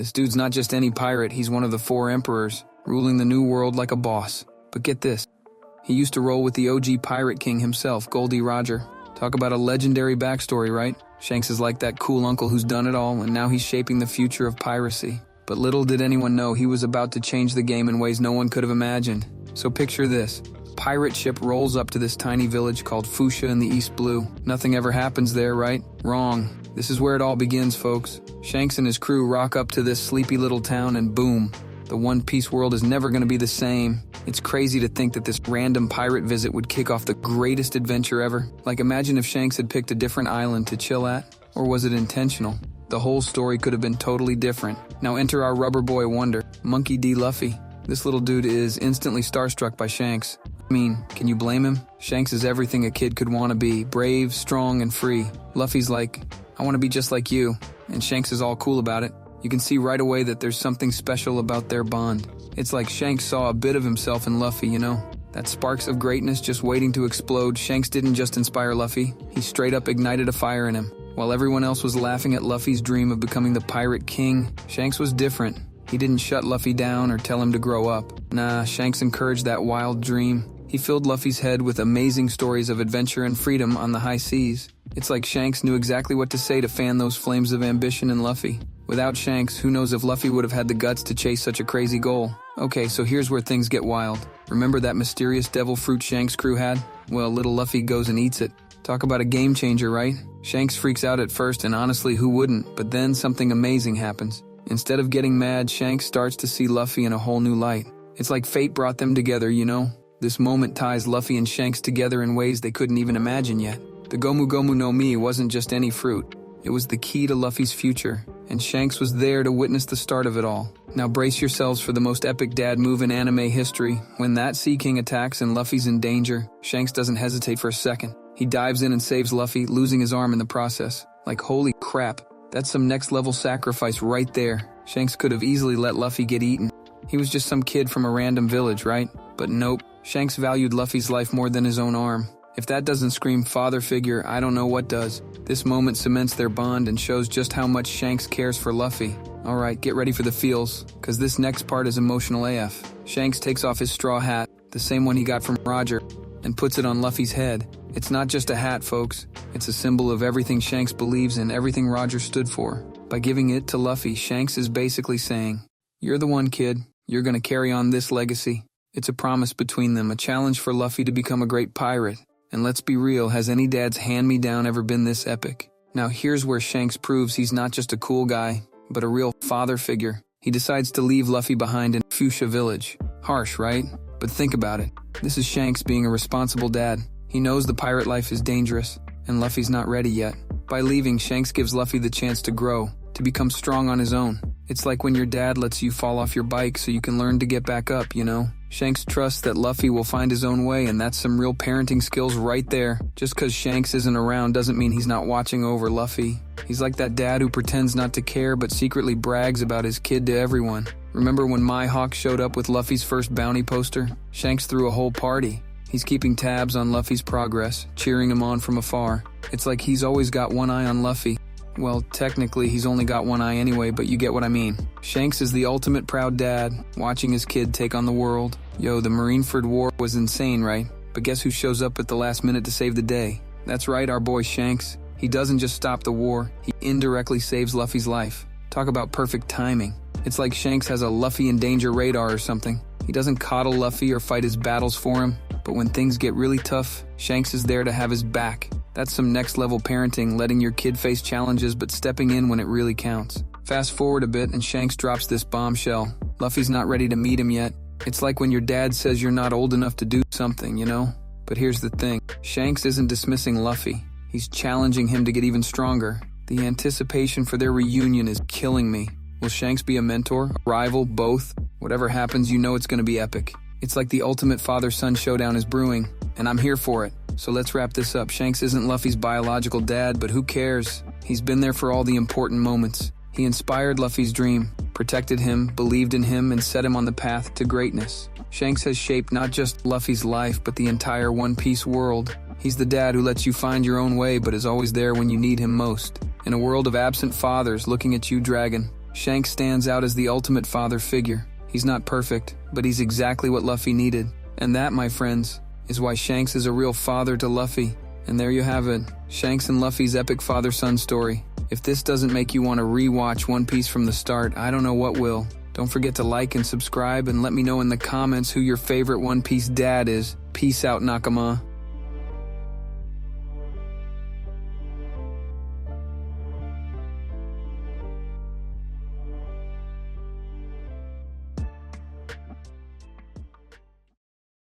This dude's not just any pirate, he's one of the 4 emperors, ruling the new world like a boss. But get this, he used to roll with the OG pirate king himself, Gol D. Talk about a legendary backstory, right? Shanks is like that cool uncle who's done it all, and now he's shaping the future of piracy. But little did anyone know he was about to change the game in ways no one could have imagined. So picture this. A pirate ship rolls up to this tiny village called Fushia in the East Blue. Nothing ever happens there, right? Wrong. This is where it all begins, folks. Shanks and his crew rock up to this sleepy little town and boom. The One Piece world is never going to be the same. It's crazy to think that this random pirate visit would kick off the greatest adventure ever. Like, imagine if Shanks had picked a different island to chill at. Or was it intentional? The whole story could have been totally different. Now enter our rubber boy wonder, Monkey D. Luffy. This little dude is instantly starstruck by Shanks. I mean, can you blame him? Shanks is everything a kid could want to be. Brave, strong, and free. Luffy's like, I want to be just like you. And Shanks is all cool about it. You can see right away that there's something special about their bond. It's like Shanks saw a bit of himself in Luffy, you know? That sparks of greatness just waiting to explode. Shanks didn't just inspire Luffy, he straight up ignited a fire in him. While everyone else was laughing at Luffy's dream of becoming the pirate king, Shanks was different. He didn't shut Luffy down or tell him to grow up. Nah, Shanks encouraged that wild dream. He filled Luffy's head with amazing stories of adventure and freedom on the high seas. It's like Shanks knew exactly what to say to fan those flames of ambition in Luffy. Without Shanks, who knows if Luffy would have had the guts to chase such a crazy goal. Okay, so here's where things get wild. Remember that mysterious devil fruit Shanks' crew had? Well, little Luffy goes and eats it. Talk about a game changer, right? Shanks freaks out at first, and honestly, who wouldn't? But then something amazing happens. Instead of getting mad, Shanks starts to see Luffy in a whole new light. It's like fate brought them together, you know? This moment ties Luffy and Shanks together in ways they couldn't even imagine yet. The Gomu Gomu no Mi wasn't just any fruit. It was the key to Luffy's future, and Shanks was there to witness the start of it all. Now brace yourselves for the most epic dad move in anime history. When that Sea King attacks and Luffy's in danger, Shanks doesn't hesitate for a second. He dives in and saves Luffy, losing his arm in the process. Like, holy crap, that's some next level sacrifice right there. Shanks could have easily let Luffy get eaten. He was just some kid from a random village, right? But nope, Shanks valued Luffy's life more than his own arm. If that doesn't scream father figure, I don't know what does. This moment cements their bond and shows just how much Shanks cares for Luffy. Alright, get ready for the feels, cause this next part is emotional AF. Shanks takes off his straw hat, the same one he got from Roger, and puts it on Luffy's head. It's not just a hat, folks. It's a symbol of everything Shanks believes in, everything Roger stood for. By giving it to Luffy, Shanks is basically saying, you're the one, kid. You're gonna carry on this legacy. It's a promise between them, a challenge for Luffy to become a great pirate. And let's be real, has any dad's hand-me-down ever been this epic? Now here's where Shanks proves he's not just a cool guy, but a real father figure. He decides to leave Luffy behind in Fushia village. Harsh, right? But think about it. This is Shanks being a responsible dad. He knows the pirate life is dangerous, and Luffy's not ready yet. By leaving, Shanks gives Luffy the chance to grow, to become strong on his own. It's like when your dad lets you fall off your bike so you can learn to get back up, you know? Shanks trusts that Luffy will find his own way, and that's some real parenting skills right there. Just cause Shanks isn't around doesn't mean he's not watching over Luffy. He's like that dad who pretends not to care but secretly brags about his kid to everyone. Remember when Mihawk showed up with Luffy's first bounty poster? Shanks threw a whole party. He's keeping tabs on Luffy's progress, cheering him on from afar. It's like he's always got one eye on Luffy. Well, technically, he's only got one eye anyway, but you get what I mean. Shanks is the ultimate proud dad, watching his kid take on the world. Yo, the Marineford War was insane, right? But guess who shows up at the last minute to save the day? That's right, our boy Shanks. He doesn't just stop the war, he indirectly saves Luffy's life. Talk about perfect timing. It's like Shanks has a Luffy in danger radar or something. He doesn't coddle Luffy or fight his battles for him, but when things get really tough, Shanks is there to have his back. That's some next level parenting, letting your kid face challenges but stepping in when it really counts. Fast forward a bit and Shanks drops this bombshell. Luffy's not ready to meet him yet. It's like when your dad says you're not old enough to do something, you know? But here's the thing. Shanks isn't dismissing Luffy. He's challenging him to get even stronger. The anticipation for their reunion is killing me. Will Shanks be a mentor, a rival, both? Whatever happens, you know it's gonna be epic. It's like the ultimate father-son showdown is brewing, and I'm here for it. So let's wrap this up. Shanks isn't Luffy's biological dad, but who cares? He's been there for all the important moments. He inspired Luffy's dream, protected him, believed in him, and set him on the path to greatness. Shanks has shaped not just Luffy's life, but the entire One Piece world. He's the dad who lets you find your own way, but is always there when you need him most. In a world of absent fathers, looking at you, Dragon. Shanks stands out as the ultimate father figure. He's not perfect, but he's exactly what Luffy needed. And that, my friends, is why Shanks is a real father to Luffy. And there you have it, Shanks and Luffy's epic father-son story. If this doesn't make you want to re-watch One Piece from the start, I don't know what will. Don't forget to like and subscribe and let me know in the comments who your favorite One Piece dad is. Peace out, nakama.